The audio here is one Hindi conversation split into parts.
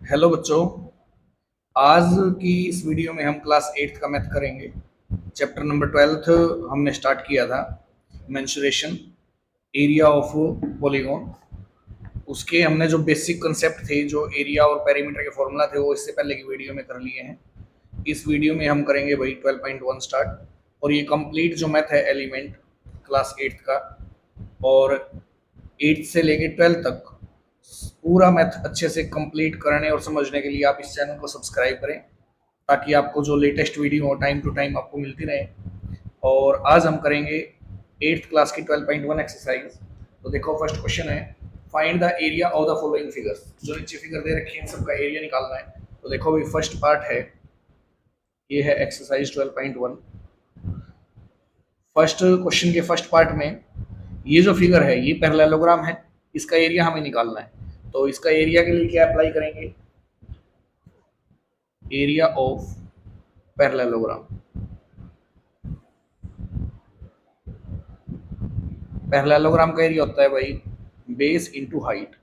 हेलो बच्चों। आज की इस वीडियो में हम क्लास 8th का मैथ करेंगे। चैप्टर नंबर 12th हमने स्टार्ट किया था, मेंसुरेशन एरिया ऑफ पॉलीगॉन। उसके हमने जो बेसिक कंसेप्ट थे, जो एरिया और पेरीमीटर के फॉर्मूला थे, वो इससे पहले की वीडियो में कर लिए हैं। इस वीडियो में हम करेंगे भाई 12.1 स्टार्ट। और ये कंप्लीट जो मैथ है एलिमेंट क्लास 8th का, और 8th से लेके 12th तक पूरा मैथ अच्छे से कंप्लीट करने और समझने के लिए आप इस चैनल को सब्सक्राइब करें, ताकि आपको जो लेटेस्ट वीडियो हो टाइम टू टाइम आपको मिलती रहे। और आज हम करेंगे 8th क्लास की 12.1 एक्सरसाइज। तो देखो, फर्स्ट क्वेश्चन है, find the area of the following figures. जो नीचे फिगर दे रखी है इन सबका एरिया निकालना है। तो देखो भाई, फर्स्ट पार्ट है, ये है एक्सरसाइज 12.1। फर्स्ट क्वेश्चन के फर्स्ट पार्ट में ये जो फिगर है ये पैरेललोग्राम है, इसका एरिया हमें निकालना है। तो इसका एरिया के लिए क्या अप्लाई करेंगे, एरिया ऑफ पैरेललोग्राम। पैरेललोग्राम का एरिया होता है भाई बेस इंटू हाइट।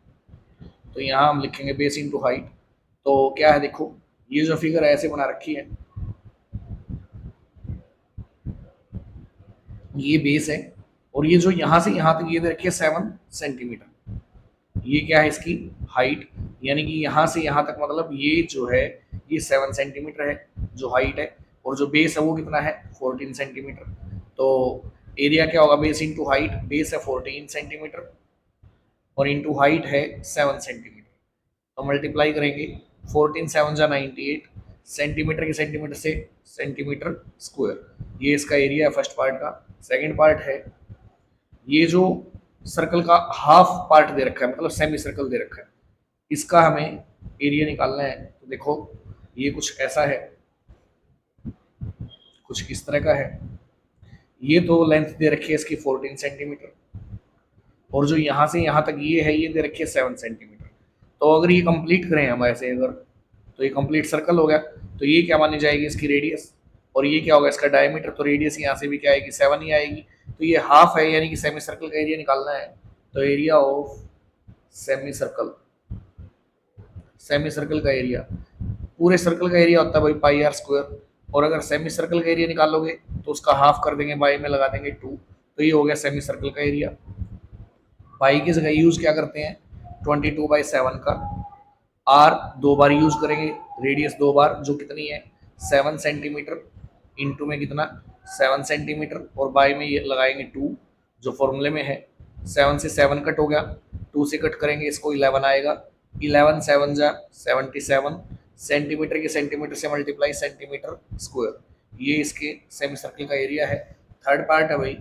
तो यहाँ हम लिखेंगे बेस इंटू हाइट। तो क्या है, देखो ये जो फिगर है ऐसे बना रखी है, ये बेस है, और ये जो यहाँ से यहाँ तक ये दे रखी है 7 सेंटीमीटर। ये क्या है, इसकी हाइट। यानी कि यहाँ से यहाँ तक मतलब ये जो है ये 7 सेंटीमीटर है जो हाइट है, और जो बेस है वो कितना है 14 सेंटीमीटर। तो एरिया क्या होगा, बेस इंटू हाइट। बेस है 14 सेंटीमीटर और इंटू हाइट है 7 सेंटीमीटर। तो मल्टीप्लाई करेंगे, 14 7 जा 98, सेंटीमीटर के सेंटीमीटर से सेंटीमीटर स्क्वायर। ये इसका एरिया है फर्स्ट पार्ट का। सेकंड पार्ट है, ये जो सर्कल का हाफ पार्ट दे रखा है, मतलब सेमी सर्कल दे रखा है, इसका हमें एरिया निकालना है। तो देखो ये कुछ ऐसा है, कुछ इस तरह का है। ये तो लेंथ दे रखी है इसकी 14 सेंटीमीटर, और जो यहाँ से यहाँ तक ये है ये दे रखी है 7 सेंटीमीटर। तो अगर ये कंप्लीट करें हम ऐसे, अगर तो ये कंप्लीट सर्कल हो गया। तो ये क्या मानी जाएगी, इसकी रेडियस। और ये क्या होगा, इसका डायमीटर। तो रेडियस यहाँ से भी क्या आएगी, 7 ही आएगी। तो ये हाफ है, यानी कि सेमी सर्कल का एरिया निकालना है। तो area of semi circle, semi circle का एरिया, पूरे सर्कल का एरिया होता है भाई पाई आर स्क्वायर। और अगर सेमी सर्कल का एरिया निकालोगे तो उसका हाफ कर देंगे, बाई में लगा देंगे 2। तो ये हो गया सेमी सर्कल का एरिया। पाई की जगह यूज क्या करते हैं, 22/7 का आर 2 बार यूज करेंगे, रेडियस 2 बार, जो कितनी है 7 सेंटीमीटर। इंटू में कितना 7 सेंटीमीटर, और बाई में ये लगाएंगे 2, जो फॉर्मूले में है। 7 से 7 कट हो गया, 2 से कट करेंगे इसको 11 आएगा। 11 7 जा 77, सेंटीमीटर के सेंटीमीटर से मल्टीप्लाई सेंटीमीटर स्क्वायर। ये इसके सेमी सर्कल का एरिया है। थर्ड पार्ट है भाई,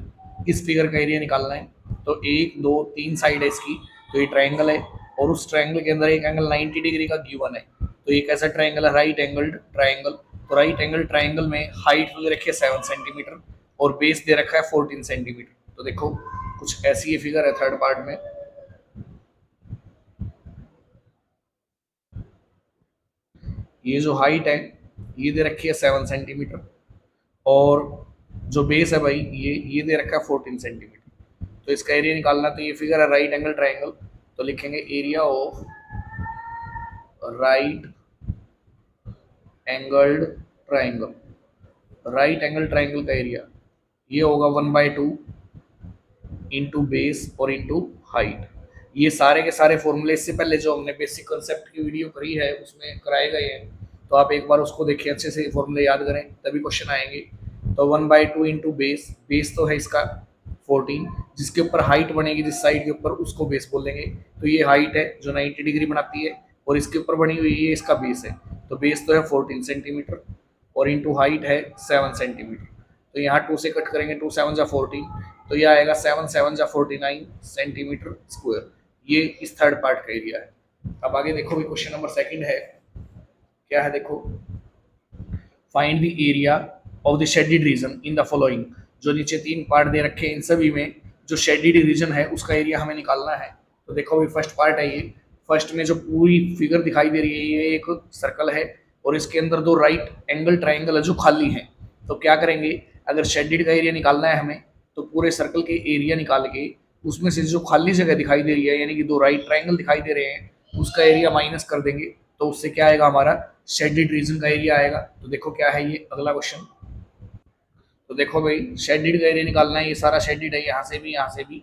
इस फिगर का एरिया निकालना है। तो 1 2 3 साइड है इसकी। तो ये ट्राइंगल है, और उस ट्राइंगल के अंदर एक एंगल 90 डिग्री का गिवन है। तो ये कैसा ट्राइंगल है, राइट एंगल्ड ट्राइंगल। तो राइट एंगल ट्राइंगल में हाइट दे रखी है 7 सेंटीमीटर और बेस दे रखा है 14 सेंटीमीटर। तो देखो कुछ ऐसी ये फिगर है थर्ड पार्ट में। ये जो हाइट है ये दे रखी है 7 सेंटीमीटर, और जो बेस है भाई ये दे रखा है 14 सेंटीमीटर। तो इसका एरिया निकालना। तो ये फिगर है राइट एंगल ट्राइंगल। तो लिखेंगे area of right angled triangle. Right angle triangle का एरिया ये होगा 1/2 इंटू बेस और इंटू हाइट। ये सारे के सारे फॉर्मूले इससे पहले जो हमने बेसिक कंसेप्ट की वीडियो करी है उसमें कराए गए हैं। तो आप एक बार उसको देखिए, अच्छे से फॉर्मूले याद करें तभी क्वेश्चन आएंगे। तो 1/2 इंटू बेस, बेस तो है इसका 14, जिसके ऊपर हाइट बनेगी जिस साइड के ऊपर उसको बेस बोलेंगे। तो ये हाइट है जो 90 डिग्री बनाती है, और इसके ऊपर बनी हुई ये इसका बेस है। तो बेस तो है 14 सेंटीमीटर और इंटू हाइट है 7 सेंटीमीटर। तो यहाँ 2 से कट करेंगे, 2 7 जा 14। तो ये आएगा 7 7 जा 49 सेंटीमीटर स्क्वायर। ये इस थर्ड पार्ट का एरिया है। अब आगे देखो भी, क्वेश्चन नंबर सेकंड है, क्या है देखो, find the area of the shaded region in the following. जो नीचे 3 पार्ट दे रखे हैं इन सभी में जो शेडेड रीजन है उसका एरिया हमें निकालना है। तो देखो भी, फर्स्ट पार्ट है ये। फर्स्ट में जो पूरी फिगर दिखाई दे रही है ये एक सर्कल है, और इसके अंदर 2 राइट एंगल ट्राइंगल है जो खाली हैं। तो क्या करेंगे, अगर शेडेड का एरिया निकालना है हमें, तो पूरे सर्कल के एरिया निकाल के उसमें से जो खाली जगह दिखाई दे रही है, यानी कि 2 राइट ट्राइंगल दिखाई दे रहे हैं, उसका एरिया माइनस कर देंगे। तो उससे क्या आएगा, हमारा शेडेड रीजन का एरिया आएगा। तो देखो क्या है ये अगला क्वेश्चन। तो देखो भाई शेडेड का एरिया निकालना है, ये सारा शेडेड है, यहाँ से भी यहाँ से भी,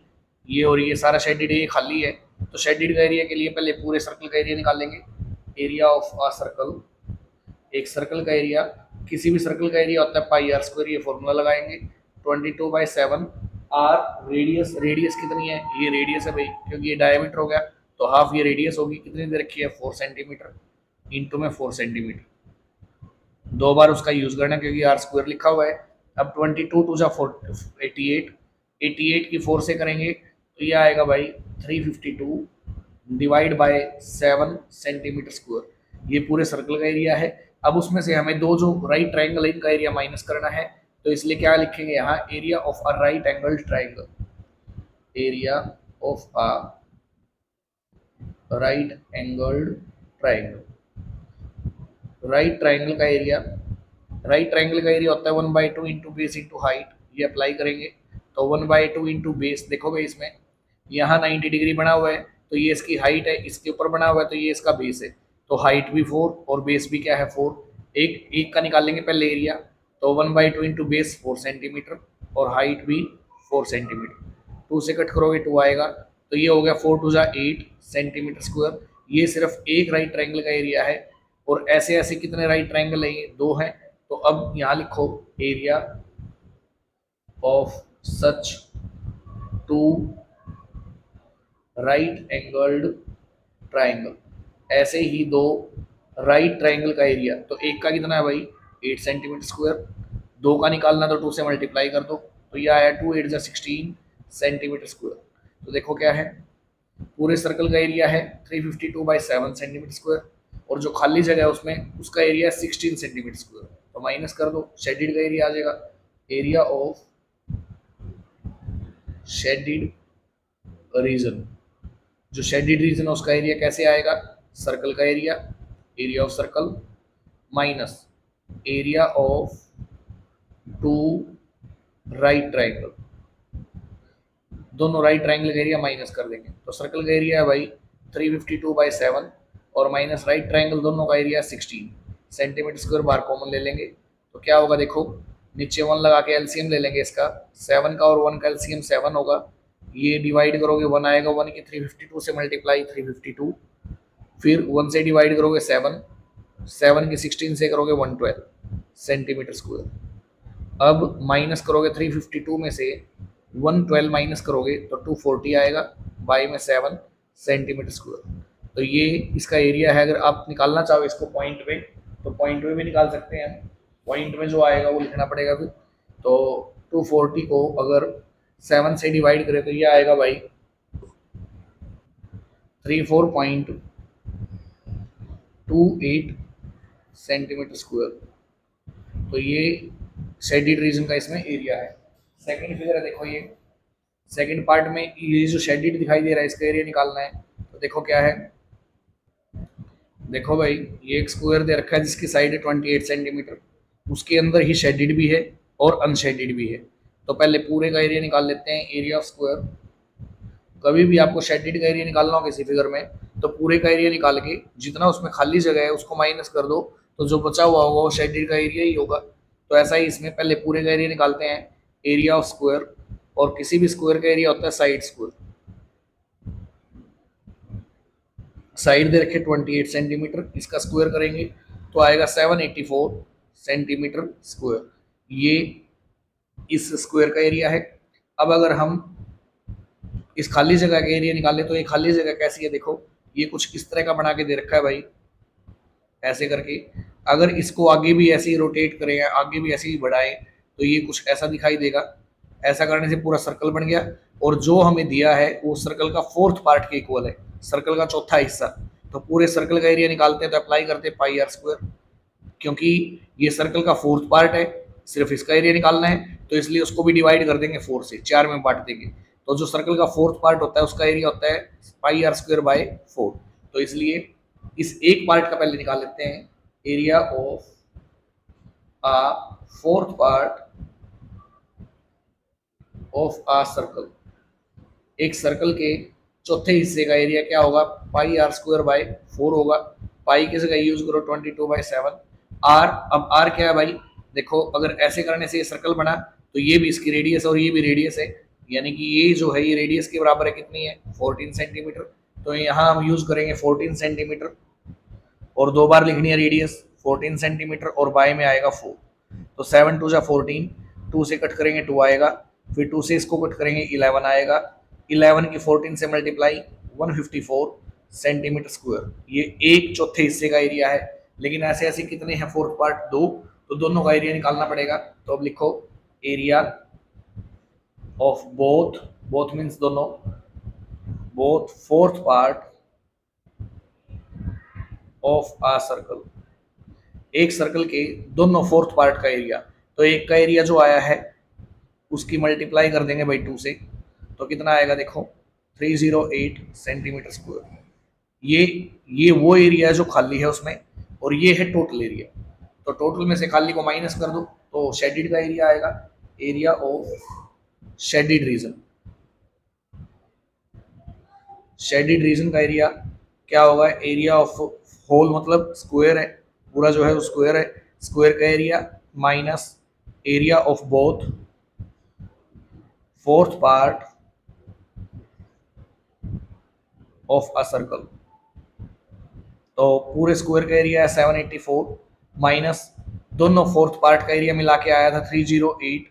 ये और ये सारा शेडेड है, ये खाली है। तो शेडेड का एरिया के लिए पहले पूरे सर्कल का एरिया निकाल लेंगे। एरिया ऑफ अ सर्कल, एक सर्कल का एरिया, किसी भी सर्कल का एरिया होता है पाई आर स्क्वायर, ये फॉर्मूला लगाएंगे 22/7 आर रेडियस, रेडियस कितनी है, ये रेडियस है भाई क्योंकि ये डायमीटर हो गया, तो हाफ ये रेडियस होगी, कितनी दे रखी है 4 सेंटीमीटर, इंटू में 4 सेंटीमीटर, दो बार उसका यूज करना क्योंकि आर स्क्वायर लिखा हुआ है। अब 22 टू जा 88, 88 की 4 से करेंगे तो ये आएगा भाई 352 डिवाइड बाय 7 सेंटीमीटर स्क्वायर, ये पूरे सर्कल का एरिया है। अब उसमें से हमें दो जो राइट ट्राइंगल है इनका एरिया माइनस करना है, तो इसलिए क्या लिखेंगे यहाँ, area of a right angle triangle, area of a right angled triangle, right triangle का एरिया, राइट ट्राइंगल का एरिया होता है 1/2 इंटू बेस इंटू हाइट, ये अप्लाई करेंगे तो 1/2 इंटू बेस, देखो भाई इसमें यहाँ 90 डिग्री बना हुआ है, तो ये इसकी हाइट है, इसके ऊपर बना हुआ है तो ये इसका बेस है, तो हाइट भी 4 और बेस भी क्या है 4, एक एक का निकालेंगे पहले एरिया, तो 1/2 इंटू बेस 4 सेंटीमीटर और हाइट भी 4 सेंटीमीटर, 2 से कट करोगे 2 आएगा, तो ये हो गया 4 टू जा 8 सेंटीमीटर स्क्वायर। ये सिर्फ एक राइट ट्राइंगल का एरिया है, और ऐसे ऐसे कितने राइट ट्राइंगल है, ये 2 हैं। तो अब यहाँ लिखो area of such two right angled triangle, ऐसे ही दो राइट ट्राइंगल का एरिया, तो एक का कितना है भाई 8 सेंटीमीटर स्क्वायर, दो का निकालना तो 2 से मल्टीप्लाई कर दो, तो यह आया 2 8 16 सेंटीमीटर स्क्वायर। तो देखो क्या है, पूरे सर्कल का एरिया है 352/7 सेंटीमीटर स्क्वायर, और जो खाली जगह है उसमें उसका एरिया 16 सेंटीमीटर स्क्वायर, तो माइनस कर दो, शेडेड का एरिया आ जाएगा, एरिया ऑफ शेडेड रीजन, जो शेडेड रीजन है उसका एरिया कैसे आएगा, सर्कल का area, area of circle minus area of two right triangle, दोनों राइट ट्राइंगल का एरिया माइनस कर देंगे, तो सर्कल का एरिया है भाई 352/7 और माइनस राइट ट्राइंगल दोनों का एरिया 16 सेंटीमीटर स्क्वायर, बार कॉमन ले लेंगे तो क्या होगा, देखो नीचे 1 लगा के एलसीएम ले लेंगे इसका, 7 का और 1 का एलसीएम 7 होगा, ये डिवाइड करोगे 1 आएगा, 1 की 352 से मल्टीप्लाई 352, फिर 1 से डिवाइड करोगे 7, 7 की 16 से करोगे 112 सेंटीमीटर स्क्वायर। अब माइनस करोगे 352 में से 112 माइनस करोगे तो 240 आएगा, बाई में 7 सेंटीमीटर स्क्वायर। तो ये इसका एरिया है, अगर आप निकालना चाहो इसको पॉइंट में तो पॉइंट में भी निकाल सकते हैं, पॉइंट में जो आएगा वो लिखना पड़ेगा फिर। तो 240 को अगर 7 से डिवाइड करें तो ये आएगा भाई 34.28 सेंटीमीटर स्क्वायर, तो ये शेडेड रीजन का इसमें एरिया है। सेकंड फिगर है, देखो ये सेकंड पार्ट में ये जो शेडेड दिखाई दे रहा है इसका एरिया निकालना है, तो देखो क्या है, देखो भाई ये एक स्क्वायर दे रखा है जिसकी साइड है 28 सेंटीमीटर, उसके अंदर ही शेडेड भी है और अनशेडेड भी है, तो पहले पूरे का एरिया निकाल लेते हैं, एरिया ऑफ स्क्वायर, कभी भी आपको शेडेड का एरिया निकालना हो किसी फिगर में तो पूरे का एरिया निकाल के जितना उसमें खाली जगह है उसको माइनस कर दो, तो जो बचा हुआ होगा वो शेडेड का एरिया ही होगा। तो ऐसा ही इसमें पहले पूरे का एरिया निकालते हैं, एरिया ऑफ स्क्वायर, और किसी भी स्क्वायर का एरिया होता है साइड स्क्वायर, साइड दे रखे 28 सेंटीमीटर, इसका स्क्वायर करेंगे तो आएगा 784 सेंटीमीटर स्क्वायर, ये इस स्क्वायर का एरिया है। अब अगर हम इस खाली जगह का एरिया निकालें तो ये खाली जगह कैसी है, देखो ये कुछ इस तरह का बना के दे रखा है भाई, ऐसे करके, अगर इसको आगे भी ऐसे ही रोटेट करें, आगे भी ऐसे ही बढ़ाएं तो ये कुछ ऐसा दिखाई देगा, ऐसा करने से पूरा सर्कल बन गया, और जो हमें दिया है वो सर्कल का 4th पार्ट के इक्वल है, सर्कल का चौथा हिस्सा। तो पूरे सर्कल का एरिया निकालते हैं तो अप्लाई करते हैं पाई आर स्क्वायर, क्योंकि ये सर्कल का 4th पार्ट है, सिर्फ इसका एरिया निकालना है तो इसलिए उसको भी डिवाइड कर देंगे 4 से, 4 में बांट देंगे, तो जो सर्कल का 4th पार्ट होता है उसका एरिया होता है पाई आर स्क्वायर बाय 4, तो इसलिए इस एक पार्ट का पहले निकाल लेते हैं, area of a 4th part of a circle, एक सर्कल के चौथे हिस्से का एरिया क्या होगा, पाई आर स्क्वायर बाय 4 होगा, पाई की जगह यूज करो 22/7। आर, अब आर क्या है भाई, देखो अगर ऐसे करने से ये सर्कल बना तो ये भी इसकी रेडियस और ये भी रेडियस है, यानी कि ये जो है ये रेडियस के बराबर है, कितनी है 14 सेंटीमीटर। तो यहाँ हम यूज करेंगे 14 सेंटीमीटर और 2 बार लिखनी है रेडियस 14 सेंटीमीटर और बाय में आएगा 4। तो 7 2 जा 14, 2 से कट करेंगे 2 आएगा, फिर 2 से इसको कट करेंगे 11 आएगा, 11 की 14 से मल्टीप्लाई 154 सेंटीमीटर स्क्वायर। ये 1/4 हिस्से का एरिया है, लेकिन ऐसे ऐसे कितने हैं, फोर्थ पार्ट 2, तो दोनों का एरिया निकालना पड़ेगा। तो अब लिखो area of both, both means दोनों, both fourth part of a circle, एक सर्कल के दोनों फोर्थ पार्ट का एरिया। तो एक का एरिया जो आया है उसकी मल्टीप्लाई कर देंगे भाई 2 से, तो कितना आएगा देखो 308 सेंटीमीटर स्क्वायर। ये वो एरिया है जो खाली है उसमें, और ये है टोटल एरिया। तो टोटल में से खाली को माइनस कर दो तो शेडिड का एरिया आएगा, area of shaded reason. Shaded reason का एरिया क्या होगा, एरिया ऑफ होल मतलब स्क्वायर है, पूरा जो है वो स्क्वायर है, स्क्वायर का area minus area of both fourth part of a circle. तो पूरे स्क्वायर का एरिया है 784 माइनस दोनों फोर्थ पार्ट का एरिया मिला के आया था 308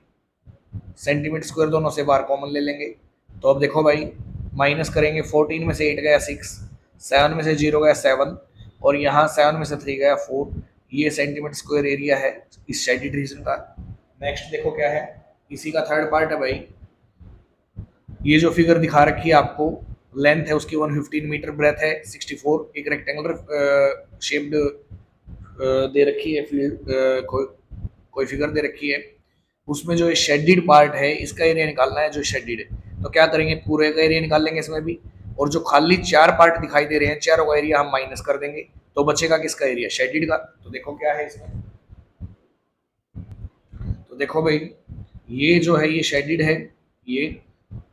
सेंटीमीटर स्क्वायर, दोनों से बाहर कॉमन ले लेंगे। तो अब देखो भाई माइनस करेंगे, 14 में से 8 गया 6, 7 में से 0 गया 7, और यहाँ 7 में से 3 गया 4। ये सेंटीमीटर स्क्वायर एरिया है इस शेडिड रीजन का। नेक्स्ट देखो क्या है, इसी का थर्ड पार्ट है भाई। ये जो फिगर दिखा रखी है आपको, लेंथ है उसकी 115 मीटर, ब्रेथ है 64, एक रेक्टेंगुलर शेप्ड दे रखी है कोई फिगर दे रखी है, उसमें जो शेडिड पार्ट है इसका एरिया निकालना है, जो शेडिड है। तो क्या करेंगे, पूरे का एरिया निकाल लेंगे इसमें भी, और जो खाली 4 पार्ट दिखाई दे रहे हैं चारों का एरिया हम माइनस कर देंगे, तो बचेगा किसका एरिया, शेडिड का। तो देखो क्या है इसमें, तो देखो भाई ये जो है ये शेडिड है, ये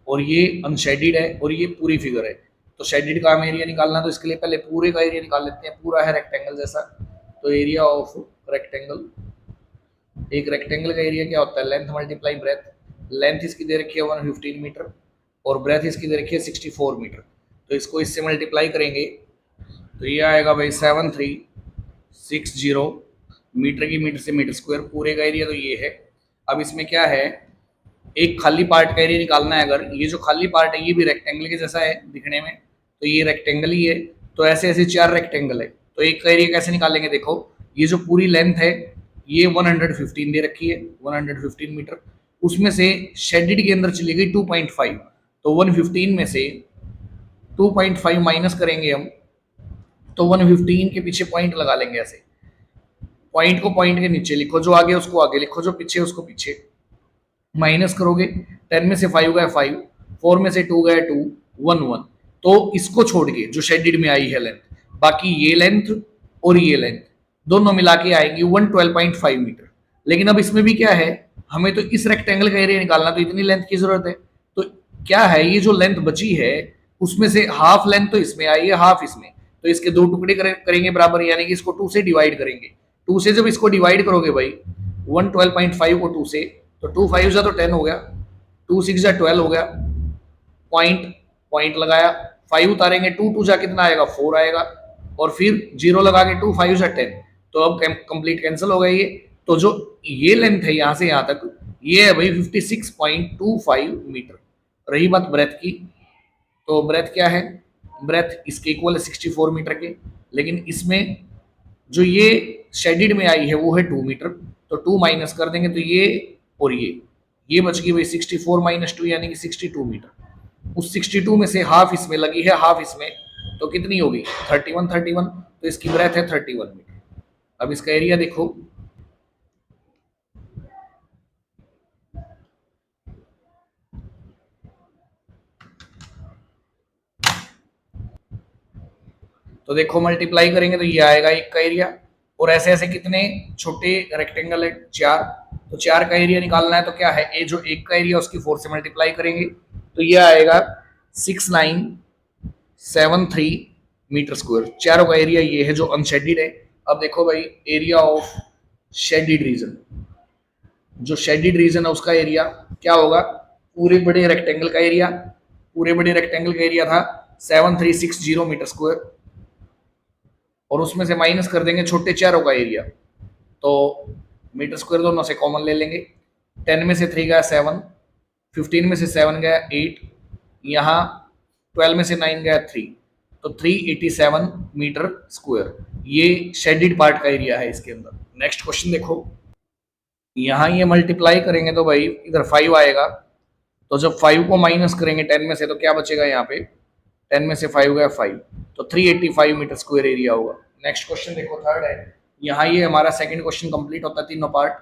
और ये अनशेडिड है, और ये पूरी फिगर है। तो शेडिड का हमें एरिया निकालना, तो इसके लिए पहले पूरे का एरिया निकाल लेते हैं। पूरा है रेक्टेंगल जैसा, तो एरिया ऑफ रेक्टेंगल, एक रेक्टेंगल का एरिया क्या होता है, लेंथ मल्टीप्लाई ब्रेथ। लेंथ इसकी दे रखी है 115 मीटर और ब्रेथ इसकी दे रखी है 64 मीटर। तो इसको इससे मल्टीप्लाई करेंगे तो ये आएगा भाई 7360 मीटर की मीटर से मीटर स्क्वायर, पूरे का एरिया तो ये है। अब इसमें क्या है, एक खाली पार्ट का एरिया निकालना है। अगर ये जो खाली पार्ट है ये भी रेक्टेंगल के जैसा है दिखने में, तो ये रेक्टेंगल ही है। तो ऐसे ऐसे 4 रेक्टेंगल है, तो एक का एरिया कैसे निकालेंगे, देखो ये जो पूरी लेंथ है ये 115 दे रखी है, 115 मीटर, उसमें से शेडिड के अंदर चली गई 2.5, तो 115 में से 2.5 माइनस करेंगे हम, तो 115 के पीछे पॉइंट लगा लेंगे ऐसे, पॉइंट को पॉइंट के नीचे लिखो, जो आगे उसको आगे लिखो, जो पीछे उसको पीछे, माइनस करोगे 10 में से 5 गया 5, 4 में से 2 गया 2, 1 1। तो इसको छोड़ के जो शेडिड में आई है लेंथ, बाकी ये लेंथ और ये लेंथ दोनों मिला के आएंगी 112.5 मीटर। लेकिन अब इसमें भी क्या है, हमें तो इस रेक्टेंगल का एरिया निकालना, तो इतनी लेंथ की जरूरत है। तो क्या है, ये जो लेंथ बची है उसमें से हाफ लेंथ तो इसमें आई है, हाफ इसमें, तो इसके 2 टुकड़े करेंगे बराबर, यानी कि इसको 2 से डिवाइड करेंगे। 2 से जब इसको डिवाइड करोगे भाई 112.5 को 2 से, तो 2 5 जा तो 10 हो गया, 2 6 जा 12 हो गया, पॉइंट पॉइंट लगाया, 5 उतारेंगे, 2 2 जा कितना आएगा 4 आएगा, और फिर 0 लगा के 2 5 जा 10। तो अब कंप्लीट कैंसिल हो गया ये। तो जो ये लेंथ है यहाँ से यहाँ तक, ये है भाई 56.25 मीटर। रही बात ब्रेथ की, तो ब्रेथ क्या है, ब्रेथ इसके इक्वल है 64 मीटर के, लेकिन इसमें जो ये शेडिड में आई है वो है 2 मीटर, तो 2 माइनस कर देंगे, तो ये और ये बच गई भाई 64 माइनस 2 यानी कि 62 मीटर। उस 62 में से हाफ इसमें लगी है, हाफ इसमें, तो कितनी होगी 31, तो इसकी ब्रेथ है 31 मीटर। अब इसका एरिया देखो, तो देखो मल्टीप्लाई करेंगे तो ये आएगा एक का एरिया, और ऐसे ऐसे कितने छोटे रेक्टेंगल है 4, तो 4 का एरिया निकालना है। तो क्या है, ये जो एक का एरिया उसकी 4 से मल्टीप्लाई करेंगे तो ये आएगा 6973 मीटर स्क्वायर। चारों का एरिया ये है जो अनशेडिड है। अब देखो भाई एरिया ऑफ शेडिड रीजन, जो शेडिड रीजन है उसका एरिया क्या होगा, पूरे बड़े रेक्टेंगल का एरिया, पूरे बड़े रेक्टेंगल का एरिया था 7360 मीटर स्क्वायर, और उसमें से माइनस कर देंगे छोटे चारों का एरिया, तो मीटर स्क्वायर दोनों से कॉमन ले लेंगे। 10 में से 3 गया 7, 15 में से 7 गया 8, यहाँ 12 में से 9 गया 3, तो 387 मीटर स्क्वायर ये शेडिड पार्ट का एरिया है इसके अंदर। नेक्स्ट क्वेश्चन देखो, यहाँ ये मल्टीप्लाई करेंगे तो भाई इधर 5 आएगा, तो जब 5 को माइनस करेंगे 10 में से तो क्या बचेगा यहाँ पे, 10 में से 5 गया 5, तो 385 मीटर स्क्वायर एरिया होगा। नेक्स्ट क्वेश्चन देखो, थर्ड है। यहाँ ये हमारा सेकंड क्वेश्चन कंप्लीट होता है तीनों पार्ट।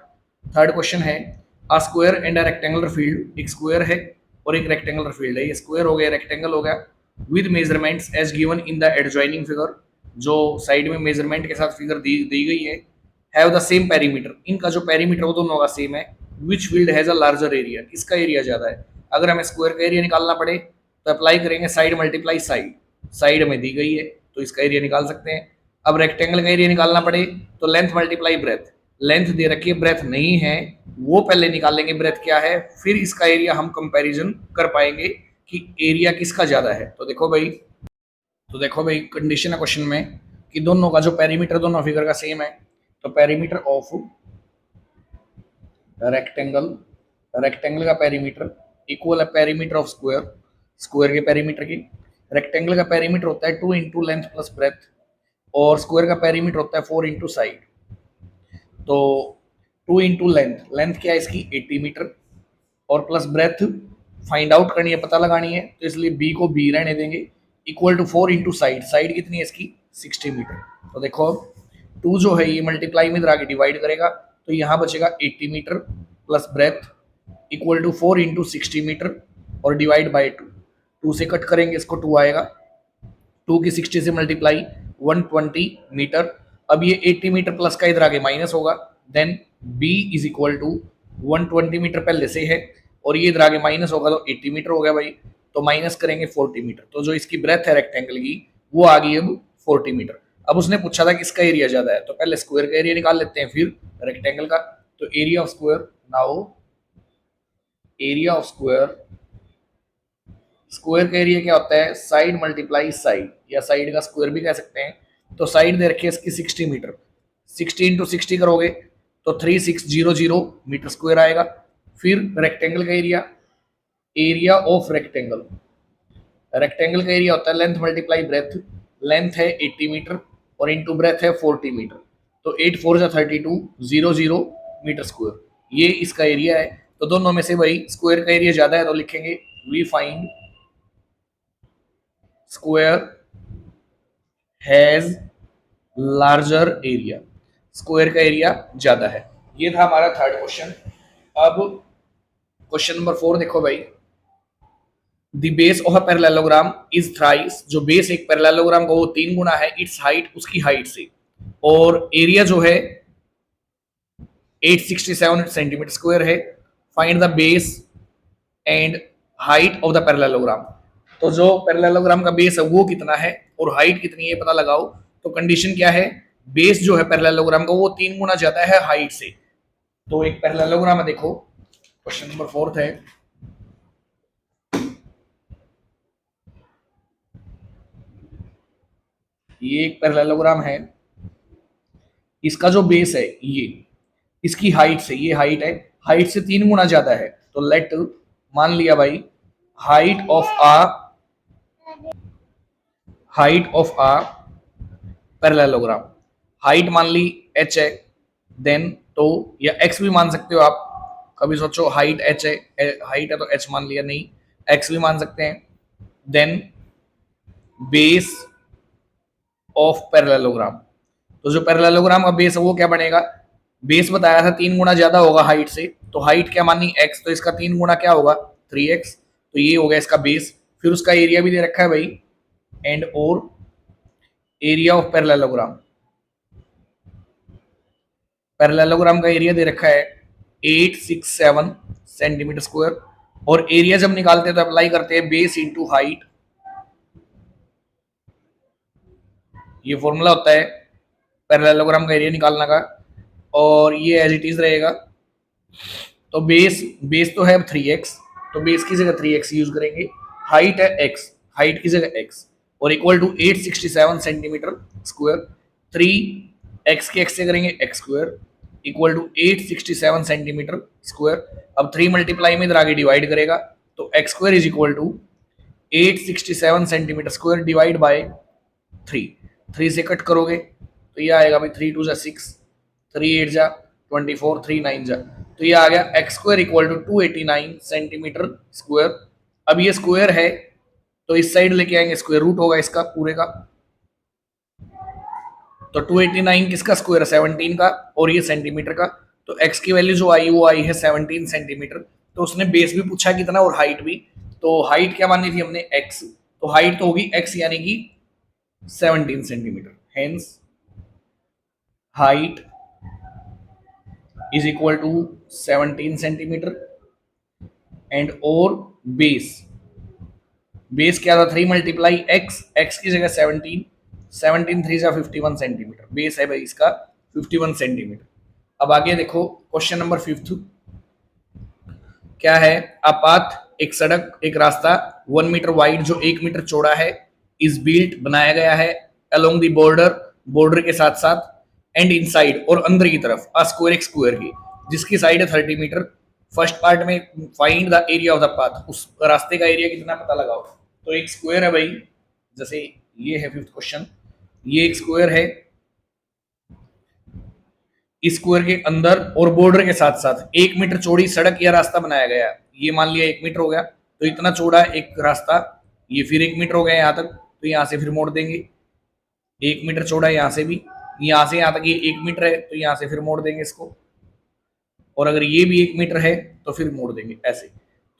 थर्ड क्वेश्चन है, a square and a rectangular field, एक स्क्वायर है और एक रेक्टेंगुलर फील्ड है, ये स्क्वायर हो गया रेक्टेंगल हो गया, with measurements as given in the adjoining figure, जो साइड में मेजरमेंट के साथ फिगर दी गई है, हैव द सेम पेरीमीटर, इनका जो पेरीमीटर वो दोनों का सेम है, which field has a larger area, किसका एरिया ज्यादा है। अगर हमें स्क्वायर का एरिया निकालना पड़े तो अप्लाई करेंगे साइड मल्टीप्लाई साइड, साइड में दी गई है तो इसका एरिया निकाल सकते हैं। अब रेक्टेंगल का एरिया निकालना पड़े तो लेंथ मल्टीप्लाई ब्रेथ, लेंथ दे रखी है ब्रेथ नहीं है, वो पहले निकाल लेंगे ब्रेथ क्या है, फिर इसका एरिया हम कंपैरिजन कर पाएंगे कि एरिया किसका ज्यादा है। तो देखो भाई कंडीशन है क्वेश्चन में कि दोनों का जो पेरीमीटर दोनों फिगर का सेम है, तो पेरीमीटर ऑफ रेक्टेंगल, रेक्टेंगल का पेरीमीटर इक्वल है पेरीमीटर ऑफ स्क्वायर, स्क्वायर के पेरीमीटर की। रेक्टेंगल का पेरीमीटर होता है 2 इंटू लेंथ प्लस ब्रेथ, और स्क्वायर का पेरीमीटर होता है 4 इंटू साइड। तो 2 इंटू लेंथ, लेंथ क्या है इसकी 80 मीटर, और प्लस ब्रेथ फाइंड आउट करनी है, पता लगानी है, तो इसलिए बी को बी रहने देंगे, equal to 4 into side, side कितनी है इसकी 60 मीटर। तो देखो 2 जो है ये मल्टीप्लाई में इधर आके डिवाइड करेगा, तो यहाँ बचेगा 80 metre plus breadth equal to 4 into 60 metre और डिवाइड बाई 2, 2 से कट करेंगे इसको 2 आएगा, 2 की 60 से मल्टीप्लाई 120 मीटर। अब ये 80 मीटर प्लस का इधर आगे माइनस होगा, then b is equal to 120 metre पहले से है और ये इधर आगे माइनस होगा तो 80 मीटर हो गया भाई, तो माइनस करेंगे 40 मीटर, तो जो इसकी ब्रेथ है रेक्टेंगल की वो आ गई अब 40 मीटर। अब उसने पूछा था किसका एरिया ज्यादा है, तो पहले स्क्वायर का एरिया निकाल लेते हैं फिर रेक्टेंगल का। तो area of square, now area of square, square का एरिया क्या होता है साइड मल्टीप्लाई साइड, या साइड का स्क्वायर भी कह सकते हैं। तो साइड दे रखी है इसकी 60 मीटर, 60 इंटू 60 करोगे तो 3600 मीटर स्क्वायर आएगा। फिर रेक्टेंगल का area, area of rectangle, rectangle का एरिया होता है लेंथ मल्टीप्लाई ब्रेथ, लेंथ है 80 मीटर और इंटू ब्रेथ है 40 मीटर, तो 8 4 32 00 मीटर स्क्वायर, ये इसका एरिया है। तो दोनों में से भाई स्क्वायर का एरिया ज्यादा है तो लिखेंगे we find square has larger area, square का एरिया ज्यादा है। ये था हमारा थर्ड क्वेश्चन। अब क्वेश्चन नंबर 4 देखो भाई, the base of a parallelogram is thrice, जो बेस एक पैरेललोग्राम का वो 3 गुना है इट्स हाइट, उसकी हाइट से, और एरिया जो है 867 सेंटीमीटर स्क्वायर है। Find the base and height of the parallelogram, तो जो पैरेललोग्राम का बेस है वो कितना है और हाइट कितनी है पता लगाओ। तो कंडीशन क्या है, बेस जो है पैरेललोग्राम का वो 3 गुना ज्यादा है हाइट से। तो एक पैरेललोग्राम है, देखो क्वेश्चन नंबर 4 है, ये एक पैरेललोग्राम है, इसका जो बेस है ये इसकी हाइट से, ये हाइट है, हाइट से 3 गुना ज्यादा है। तो लेट मान लिया भाई height of a parallelogram, height मान ली h है, देन तो या x भी मान सकते हो आप, कभी सोचो हाइट h है, हाइट है तो h मान लिया, नहीं x भी मान सकते हैं। देन बेस ऑफ पैरेललोग्राम, तो जो पैरेललोग्राम का बेस है वो क्या बनेगा, बेस बताया था 3 गुना ज्यादा होगा हाइट से, तो हाइट क्या मानी x, तो इसका 3 गुना क्या होगा 3x, तो ये हो गया इसका बेस। फिर उसका एरिया भी दे रखा है भाई, एंड और एरिया ऑफ पैरेललोग्राम, पैरेललोग्राम का एरिया दे रखा है 867 सेंटीमीटर स्क्वायर, और एरिया जब निकालते हैं तो अप्लाई करते हैं बेस इंटू हाइट, ये फॉर्मूला होता है पैरेललोग्राम का एरिया निकालना का, और ये एज इट इज रहेगा। तो बेस बेस तो है 3x, तो बेस की जगह 3x यूज करेंगे। हाइट है x, हाइट की जगह x, और equal to 867 centimetre square. 3x के x से करेंगे x square equal to 867 centimetre square. अब 3 मल्टीप्लाई में इधर आगे डिवाइड करेगा, तो x square is equal to 867 centimetre square divide by 3 से कट करोगे तो ये आएगा भाई 3 2 जा 6, 3 8 जा 24, 3 9 जा, तो ये आ गया x square equal to 289 centimetre square. अब ये स्क्वायर है तो इस साइड लेके आएंगे, स्क्वायर रूट होगा इसका पूरे का, तो 289 किसका स्क्वायर है 17 का, और ये सेंटीमीटर का, तो x की वैल्यू जो आई वो आई है 17 सेंटीमीटर। तो उसने बेस भी पूछा कितना और हाइट भी, तो हाइट क्या मानी थी हमने x, तो हाइट तो होगी x यानी कि 17 centimetre, hence height is equal to 17 centimetre and और बेस क्या था 3 मल्टीप्लाई x की जगह 17 3 जा 51 सेंटीमीटर, बेस है भाई इसका 51 सेंटीमीटर। अब आगे देखो क्वेश्चन नंबर 5 क्या है, अ पाथ एक सड़क एक रास्ता 1 मीटर वाइड जो 1 मीटर चौड़ा है इज बिल्ट बनाया गया है अलोंग द बॉर्डर के साथ साथ एंड इनसाइड और अंदर की तरफ अ स्क्वायर एक स्क्वायर की जिसकी साइड है 30 मीटर। फर्स्ट पार्ट में find the area of the path, उस रास्ते का एरिया कितना पता लगाओ। तो एक स्क्वायर है भाई, जैसे ये है 5th क्वेश्चन, ये एक स्क्वायर है, इस स्क्वायर के अंदर और बॉर्डर के साथ साथ 1 मीटर चौड़ी सड़क या रास्ता बनाया गया है। ये मान लिया 1 मीटर हो गया, तो इतना चौड़ा एक रास्ता, ये फिर 1 मीटर हो गया यहाँ तक, तो यहाँ से फिर मोड़ देंगे 1 मीटर चौड़ा, यहाँ से भी, यहाँ से यहाँ तक ये 1 मीटर है तो यहाँ से फिर मोड़ देंगे इसको, और अगर ये भी 1 मीटर है तो फिर मोड़ देंगे ऐसे।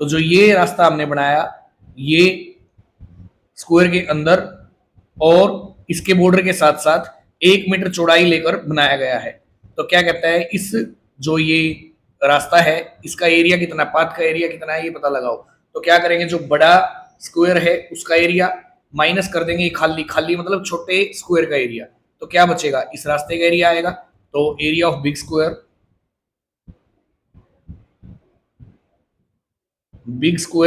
तो जो ये रास्ता हमने बनाया ये स्क्वायर के अंदर और इसके बॉर्डर के साथ साथ 1 मीटर चौड़ाई लेकर बनाया गया है। तो क्या कहता है, इस जो ये रास्ता है इसका एरिया कितना, पाथ का एरिया कितना है ये पता लगाओ। तो क्या करेंगे, जो बड़ा स्क्वायर है उसका एरिया माइनस कर देंगे खाली, खाली मतलब छोटे स्क्वायर का एरिया, तो क्या बचेगा, इस रास्ते का एरिया आएगा, तो एरिया ऑफ बिग स्क्वायर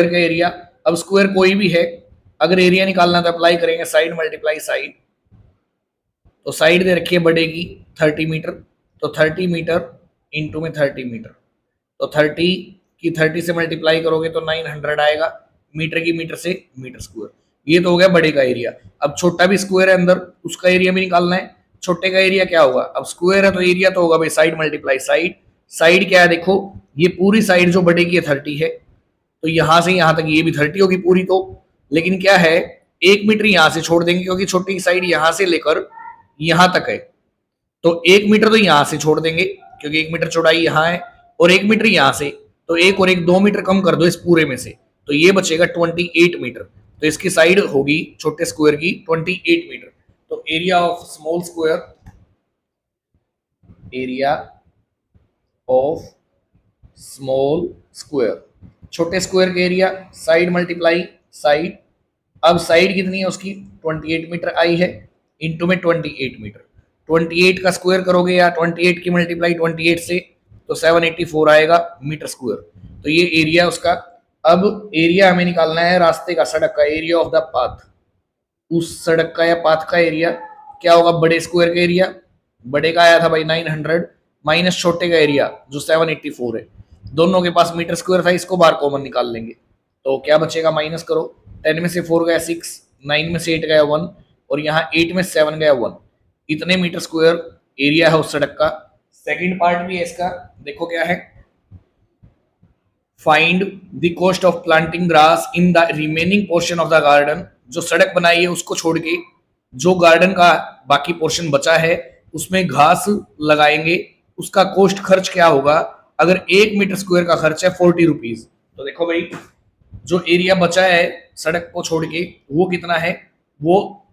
का एरिया। अब स्क्वायर कोई भी है, अगर एरिया निकालना तो अप्लाई करेंगे साइड मल्टीप्लाई साइड, तो साइड दे रखिए बड़े की 30 मीटर, तो 30 मीटर इंटू में 30 मीटर, तो 30 की 30 से मल्टीप्लाई करोगे तो 900 आएगा, मीटर की मीटर से मीटर स्क्वायर। ये तो हो गया बड़े का एरिया। अब छोटा भी स्क्वायर है अंदर, उसका एरिया भी निकालना है। छोटे का एरिया क्या होगा, अब स्क्वायर है तो एरिया तो होगा भाई साइड मल्टीप्लाई साइड। साइड क्या है देखो, ये पूरी साइड जो बड़े की है 30 है, तो यहां से यहां तक ये भी 30 होगी पूरी, तो लेकिन क्या है 1 मीटर यहां से छोड़ देंगे क्योंकि छोटी की साइड यहां से लेकर यहां तक है, तो 1 मीटर तो यहां से छोड़ देंगे क्योंकि 1 मीटर चौड़ाई यहां है, और 1 मीटर यहां से, तो 1 और 1 2 मीटर कम कर दो इस पूरे में से, तो ये बचेगा 28 मीटर। तो इसकी साइड होगी छोटे स्क्वायर की 28 मीटर। तो area of small square, area of small square, छोटे स्क्वायर का एरिया साइड मल्टीप्लाई साइड। अब साइड कितनी है उसकी 28 मीटर आई है, इंटू में 28 मीटर, 28 का स्क्वायर करोगे या 28 की मल्टीप्लाई 28 से तो 784 आएगा मीटर स्क्वायर। तो ये एरिया उसका। अब एरिया हमें निकालना है रास्ते का, सड़क का, एरिया ऑफ द पाथ, उस सड़क का या पाथ का एरिया क्या होगा, बड़े स्क्वायर का एरिया, बड़े का आया था भाई 900 माइनस छोटे का एरिया जो 784 है, दोनों के पास मीटर स्क्वायर था, इसको बार कॉमन निकाल लेंगे, तो क्या बचेगा, माइनस करो, 10 में से 4 गया 6, 9 में से 8 गया 1, और यहाँ 8 में 7 गया 1, इतने मीटर स्क्वायर एरिया है उस सड़क का। सेकंड पार्ट भी है इसका, देखो क्या है, find the cost of planting grass in the remaining portion of the garden, जो सड़क बनाई है उसको छोड़ के जो गार्डन का बाकी पोर्शन बचा है उसमें घास लगाएंगे, उसका कॉस्ट खर्च क्या होगा, अगर 1 मीटर स्क्वायर का खर्च है 40 रुपीज, तो देखो भाई जो एरिया बचा है सड़क को छोड़ के वो कितना है, वो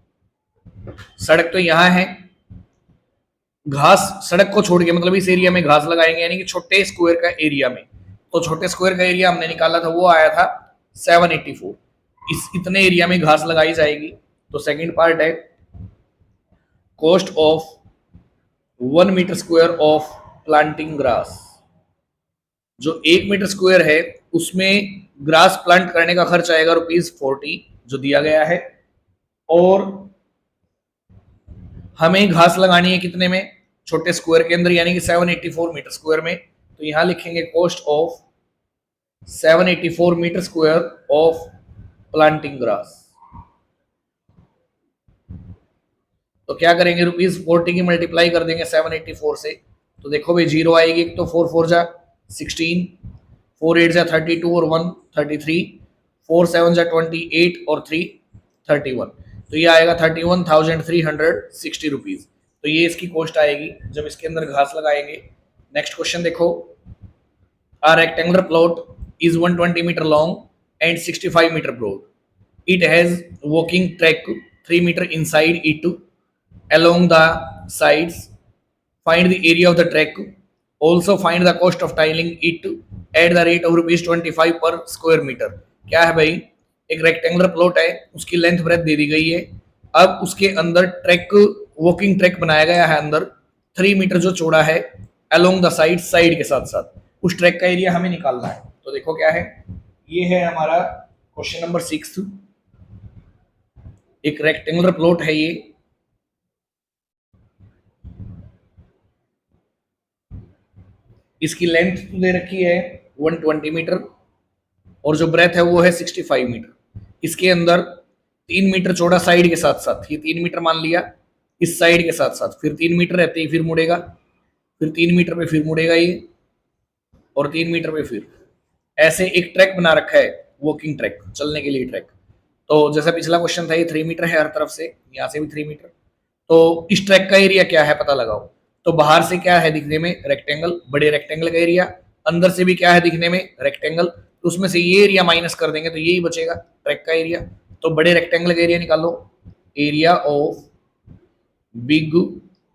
सड़क तो यहाँ है, घास सड़क को छोड़ के मतलब इस एरिया में घास लगाएंगे यानी कि छोटे स्क्वायर का एरिया में, तो छोटे स्क्वायर का एरिया हमने निकाला था वो आया था 784, इस इतने एरिया में घास लगाई जाएगी। तो सेकंड पार्ट है cost of 1 metre square of planting grass. जो 1 मीटर स्क्वायर है उसमें ग्रास प्लांट करने का खर्च आएगा ₹40 जो दिया गया है, और हमें घास लगानी है कितने में, छोटे स्क्वायर के अंदर, यानी कि 784 मीटर स्क्वायर में। तो यहां लिखेंगे cost of 784 metre square of planting grass. तो क्या करेंगे, ₹40 की मल्टीप्लाई कर देंगे 784 से। तो देखो भाई जीरो आएगी, एक तो 4 4 जा 16, 4 8 जा 32 और 1 33, 4 7 जा 28 और 3 31। तो ये आएगा ₹31,360। तो ये इसकी कॉस्ट आएगी जब इसके अंदर घास लगाएंगे। नेक्स्ट क्वेश्चन देखो, a rectangular plot is 120 meter long and 65 meter broad. It has walking track 3 meter inside it along the sides. Find the area of the track. Also find the cost of tiling it at the rate of ₹25 per square meter. क्या है भाई, एक रेक्टेंगुलर प्लॉट है, उसकी लेंथ ब्रेथ दे दी गई है। अब उसके अंदर ट्रैक, वॉकिंग ट्रैक बनाया गया है अंदर 3 मीटर जो चौड़ा है, अलोंग द साइड, साइड के साथ साथ उस ट्रैक का एरिया हमें निकालना है। तो देखो क्या है, ये है हमारा क्वेश्चन नंबर 6। एक रेक्टेंगुलर प्लॉट है ये, इसकी लेंथ दे रखी है 120 मीटर और जो ब्रेथ है वो है 65 मीटर। इसके अंदर 3 मीटर चौड़ा साइड के साथ साथ, ये 3 मीटर मान लिया इस साइड के साथ साथ, फिर 3 मीटर रहते ही फिर मुड़ेगा, फिर 3 मीटर पे फिर मुड़ेगा ये, और 3 मीटर पे फिर ऐसे एक ट्रैक बना रखा है, वॉकिंग ट्रैक, चलने के लिए ट्रैक। तो जैसा पिछला क्वेश्चन था, ये 3 मीटर है हर तरफ से, यहाँ से भी 3 मीटर। तो इस ट्रैक का एरिया क्या है पता लगाओ। तो बाहर से क्या है दिखने में, रेक्टेंगल, बड़े रेक्टेंगल का एरिया, अंदर से भी क्या है दिखने में, रेक्टेंगल। तो उसमें से ये एरिया माइनस कर देंगे तो यही बचेगा ट्रैक का एरिया। तो बड़े रेक्टेंगल का एरिया निकालो, area of big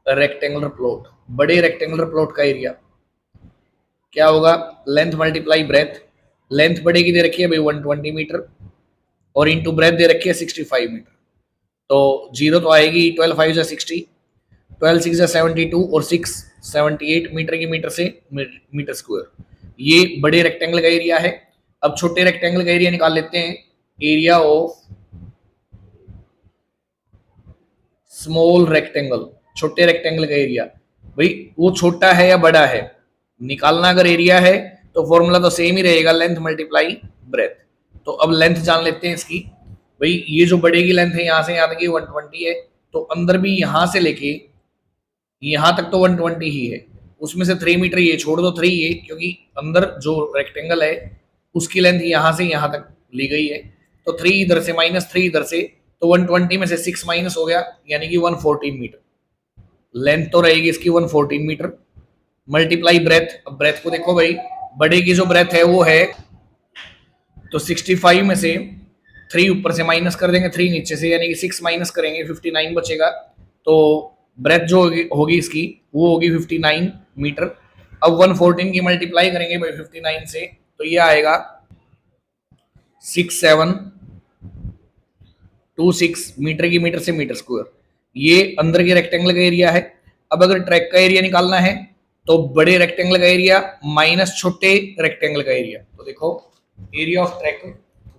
rectangular plot, बड़े रेक्टेंगुलर प्लॉट का एरिया क्या होगा, लेंथ मल्टीप्लाई ब्रेथ। लेंथ बढ़ेगी दे रखी है भाई 120 मीटर और इंटू ब्रेथ दे रखी है 65 मीटर। तो जीरो तो आएगी, 12 5 जा 60, 12 6 जा 72 और 6 78 मीटर की मीटर से मीटर स्क्वायर। ये बड़े रेक्टेंगल का एरिया है। अब छोटे रेक्टेंगल का एरिया निकाल लेते हैं, एरिया ऑफ स्मॉल रेक्टेंगल, छोटे रेक्टेंगल का एरिया। भाई वो छोटा है या बड़ा है निकालना, अगर एरिया है तो फॉर्मूला तो सेम ही रहेगा, लेंथ मल्टीप्लाई ब्रेथ। तो अब लेंथ जान लेते हैं इसकी। भाई ये जो बड़े की लेंथ है यहाँ से यहाँ तक 120 है, तो अंदर भी यहाँ से लेके यहाँ तक तो 120 ही है, उसमें से 3 मीटर ये छोड़ दो, 3 ये, क्योंकि अंदर जो रेक्टेंगल है उसकी लेंथ यहाँ से यहाँ तक ली गई है। तो 3 इधर से माइनस 3 इधर से, तो 120 में से 6 माइनस हो गया, यानी कि 114 मीटर। लेंथ तो रहेगी इसकी 114 मीटर, मल्टीप्लाई ब्रेथ। अब ब्रेथ को देखो भाई, बड़े की जो ब्रेथ है वो है, तो 65 में से 3 ऊपर से माइनस कर देंगे, 3 नीचे से, यानी कि 6 माइनस करेंगे 59 बचेगा। तो ब्रेथ जो होगी इसकी वो होगी 59 मीटर। अब 114 की मल्टीप्लाई करेंगे भाई 59 से, तो ये आएगा 6726 मीटर की मीटर से मीटर स्क्वायर। ये अंदर के रेक्टेंगल का एरिया है। अब अगर ट्रैक का एरिया निकालना है तो बड़े रेक्टेंगल का एरिया माइनस छोटे रेक्टेंगल का एरिया। तो देखो area of track,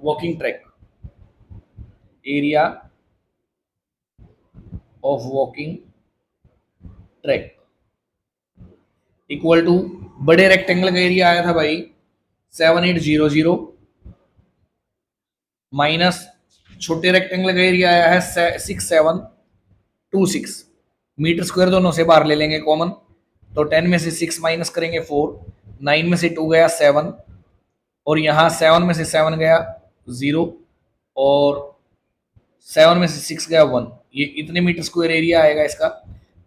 walking track, area of walking track equal to बड़े रेक्टेंगल का एरिया आया था भाई 7800 माइनस छोटे रेक्टेंगल का एरिया आया है 6726 मीटर स्क्वायर, दोनों से बाहर ले लेंगे कॉमन। तो 10 में से 6 माइनस करेंगे 4, 9 में से 2 गया 7, और यहाँ 7 में से 7 गया 0, और 7 में से 6 गया 1। ये इतने मीटर स्क्वायर एरिया आएगा इसका।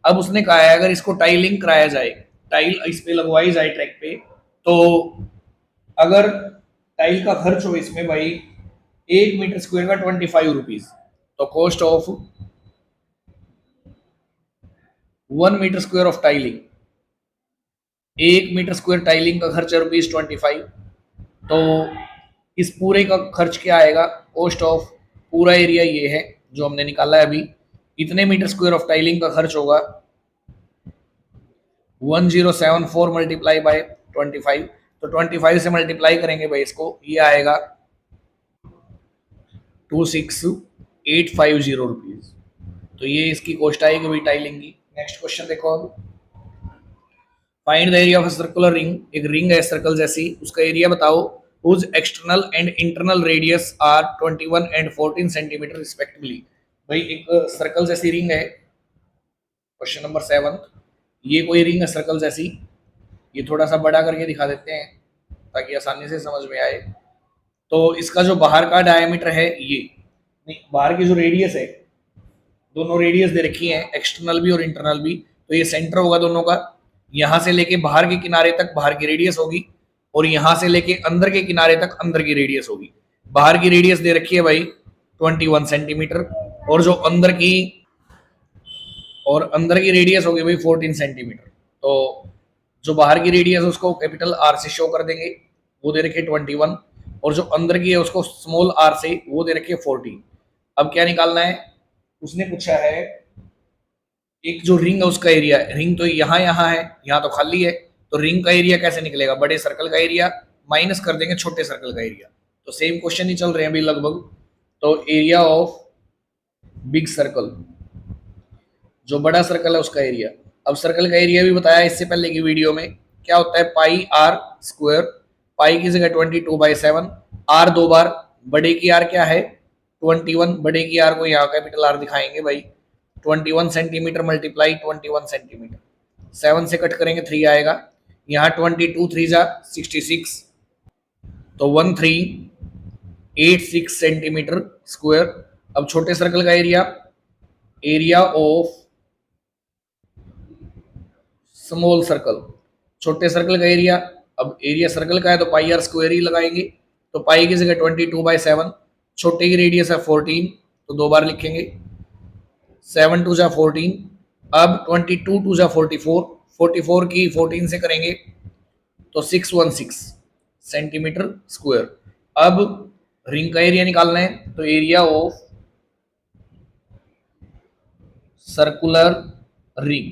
अब उसने कहा है अगर इसको टाइलिंग कराया जाए, टाइल इस पे लगवाई जाए ट्रैक पे, तो अगर टाइल का खर्च हो इसमें भाई 1 मीटर स्क्वायर का 25 रुपीज, तो cost of 1 metre square of tiling, 1 metre square tiling का खर्च है ₹25। तो इस पूरे का खर्च क्या आएगा, कॉस्ट ऑफ पूरा एरिया ये है जो हमने निकाला है अभी इतने मीटर स्क्वायर ऑफ टाइलिंग का खर्च होगा 1074 मल्टीप्लाई बाय 25, तो 25 से मल्टीप्लाई करेंगे भाई इसको, ये आएगा 26850 रुपीज। तो ये इसकी कॉस्ट आएगी भाई टाइलिंग की। नेक्स्ट क्वेश्चन देखो अब, find the area of circular ring. एक रिंग है सर्कल जैसी, उसका एरिया बताओ whose external and internal radius are 21 and 14 centimetre respectively. भाई एक सर्कल जैसी रिंग है, क्वेश्चन नंबर 7, ये कोई रिंग है सर्कल जैसी, ये थोड़ा सा बड़ा करके दिखा देते हैं ताकि आसानी से समझ में आए। तो इसका जो बाहर का डायमीटर है, ये नहीं, बाहर की जो रेडियस है, दोनों रेडियस दे रखी है, एक्सटर्नल भी और इंटरनल भी, तो ये सेंटर होगा दोनों का। यहां से लेके बाहर के किनारे तक बाहर की रेडियस होगी, और यहां से लेके अंदर के किनारे तक अंदर की रेडियस होगी। बाहर की रेडियस दे रखी है भाई 21 सेंटीमीटर, और जो अंदर की रेडियस होगी भाई 14 सेंटीमीटर। तो जो बाहर की रेडियस उसको कैपिटल आर से शो कर देंगे, वो दे रखे 21, और जो अंदर की है उसको स्मॉल आर से, वो दे रखे 14। अब क्या निकालना है, उसने पूछा है एक जो रिंग है उसका एरिया। रिंग तो यहाँ है, यहाँ तो खाली है, तो रिंग का एरिया कैसे निकलेगा, बड़े सर्कल का एरिया माइनस कर देंगे छोटे सर्कल का एरिया। तो सेम क्वेश्चन ही चल रहे हैं अभी लगभग। तो एरिया ऑफ बिग सर्कल, जो बड़ा सर्कल है उसका एरिया। अब सर्कल का एरिया भी बताया इससे पहले की वीडियो में, क्या होता है पाई आर स्क्वायर, पाई की जगह 22/7, आर दो बार, बड़े की आर क्या है 21, बड़े की आर को यहाँ कैपिटल आर दिखाएंगे भाई, 21 सेंटीमीटर मल्टीप्लाई 21 सेंटीमीटर, 7 से कट करेंगे 3 आएगा, यहाँ 22 3 जा 66, तो 1386 सेंटीमीटर स्क्वायर। अब छोटे सर्कल का area, area of small circle, छोटे सर्कल का एरिया। अब एरिया सर्कल का है तो पाई आर स्क्वायर ही लगाएंगे, तो पाई की जगह 22/7, छोटे की रेडियस है 14, तो 2 बार लिखेंगे, 7 2 जा 14, अब 22 2 जा 44, 44 की 14 से करेंगे तो 616 सेंटीमीटर स्क्वायर। अब रिंग का एरिया निकालना है, तो area of circular ring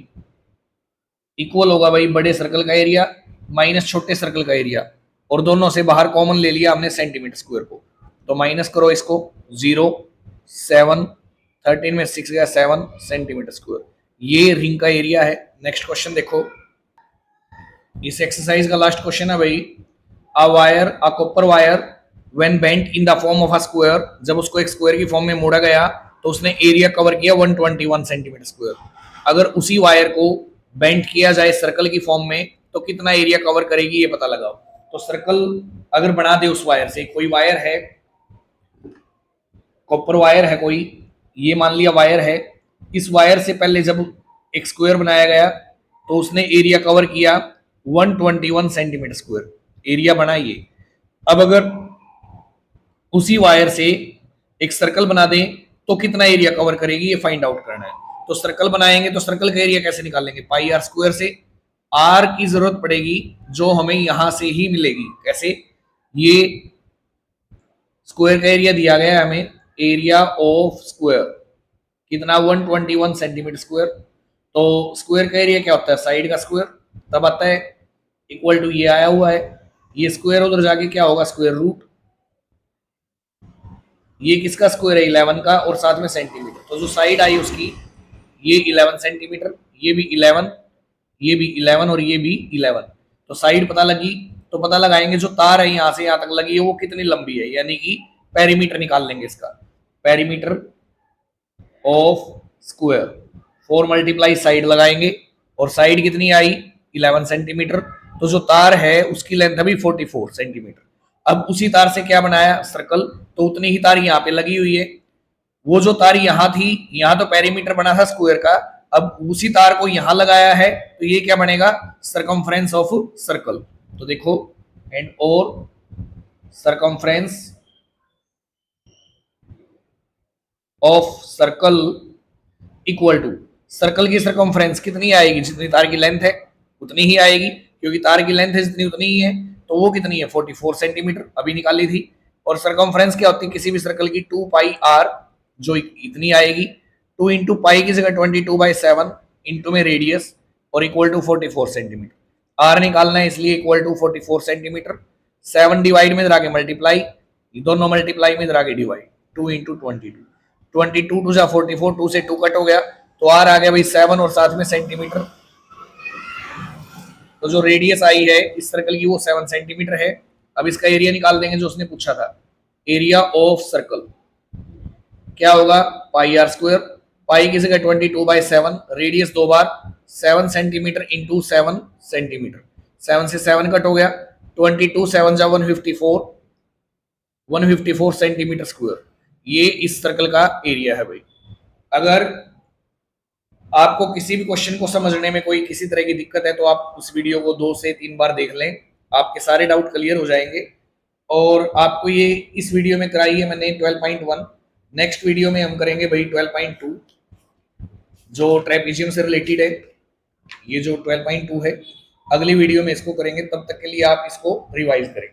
equal होगा भाई बड़े सर्कल का एरिया माइनस छोटे सर्कल का एरिया, और दोनों से बाहर कॉमन ले लिया हमने सेंटीमीटर स्क्वायर को, तो माइनस करो इसको, 0 7, 13 में 6 गया 7 सेंटीमीटर स्क्वायर। ये रिंग का एरिया है। नेक्स्ट क्वेश्चन देखो, इस एक्सरसाइज का लास्ट क्वेश्चन है भाई, a copper wire when bent in the form of a square, जब उसको एक स्क्वायर की फॉर्म में मोड़ा गया तो उसने एरिया कवर किया 121 सेंटीमीटर स्क्वायर। अगर उसी वायर को बेंट किया जाए सर्कल की फॉर्म में तो कितना एरिया कवर करेगी, ये पता लगाओ। तो सर्कल अगर बना दे उस वायर से, कोई वायर है, कॉपर वायर है कोई, ये मान लिया वायर है, इस वायर से पहले जब एक स्क्वायर बनाया गया तो उसने एरिया कवर किया 121 सेंटीमीटर स्क्वायर, एरिया बना ये। अब अगर उसी वायर से एक सर्कल बना दें तो कितना एरिया कवर करेगी, ये फाइंड आउट करना है। तो सर्कल बनाएंगे तो सर्कल का एरिया कैसे निकालेंगे, पाई आर स्क्वायर से, आर की जरूरत पड़ेगी जो हमें यहां से ही मिलेगी। कैसे, ये स्क्वायर का एरिया दिया गया है हमें, एरिया ऑफ स्क्वायर कितना 121 सेंटीमीटर स्क्वायर। तो स्क्वायर का एरिया क्या होता है, साइड का स्क्वायर, तब आता है इक्वल टू ये आया हुआ है, ये स्क्वायर उधर जाके क्या होगा स्क्वायर रूट, ये किसका स्क्वायर है 11 का, और साथ में सेंटीमीटर, तो जो साइड आई उसकी ये 11 सेंटीमीटर, ये भी 11, ये भी 11 और ये भी 11। तो साइड पता लगी, तो पता लगाएंगे जो तार है यहां से यहां तक लगी है वो कितनी लंबी है, यानी कि पेरीमीटर निकाल लेंगे इसका, perimeter of square 4 multiply side लगाएंगे, और साइड कितनी आई 11 सेंटीमीटर, तो जो तार है उसकी लेंथ अभी 44 सेंटीमीटर। अब उसी तार से क्या बनाया सर्कल, तो उतनी ही तार यहाँ पे लगी हुई है, वो जो तार यहाँ थी, यहाँ तो पेरीमीटर बना था स्क्वायर का, अब उसी तार को यहाँ लगाया है तो ये क्या बनेगा सरकमफ्रेंस ऑफ सर्कल। तो देखो एंड और circumference of circle equal to, circle की सरकमफ्रेंस कितनी आएगी, जितनी तार की लेंथ है उतनी ही आएगी, क्योंकि तार की लेंथ है जितनी उतनी ही है, तो वो कितनी है 44 सेंटीमीटर अभी निकाली थी। और सरकमफ्रेंस क्या होती है किसी भी सर्कल की 2 पाई आर, जो इतनी आएगी, 2 इंटू पाई की जगह 22/7 इंटू में रेडियस और इक्वल टू 44 सेंटीमीटर। आर निकालना है इसलिए इक्वल टू 44 सेंटीमीटर। 7 डिवाइड में इधर आगे मल्टीप्लाई, दोनों मल्टीप्लाई में इधर आगे डिवाइड, 2 इंटू 22, 22 टू जा 44, 2 से 2 कट हो गया तो आर आ गया भाई 7 और साथ में सेंटीमीटर। तो जो रेडियस आई है इस सर्कल की वो 7 सेंटीमीटर है। अब इसका एरिया निकाल देंगे जो उसने पूछा था। एरिया ऑफ सर्कल क्या होगा, पाई आर स्क्वायर, पाई की जगह 22/7, रेडियस 2 बार 7 सेंटीमीटर इंटू 7 सेंटीमीटर, 7 से 7 कट हो गया, 22 7 जा 154, 154 सेंटीमीटर स्क्वायर। ये इस सर्कल का एरिया है भाई। अगर आपको किसी भी क्वेश्चन को समझने में कोई किसी तरह की दिक्कत है तो आप उस वीडियो को 2 से 3 बार देख लें, आपके सारे डाउट क्लियर हो जाएंगे। और आपको ये इस वीडियो में कराई है मैंने 12.1, नेक्स्ट वीडियो में हम करेंगे भाई 12.2 जो ट्रेपेजियम से रिलेटेड है। ये जो 12.2 है अगली वीडियो में इसको करेंगे, तब तक के लिए आप इसको रिवाइज करें।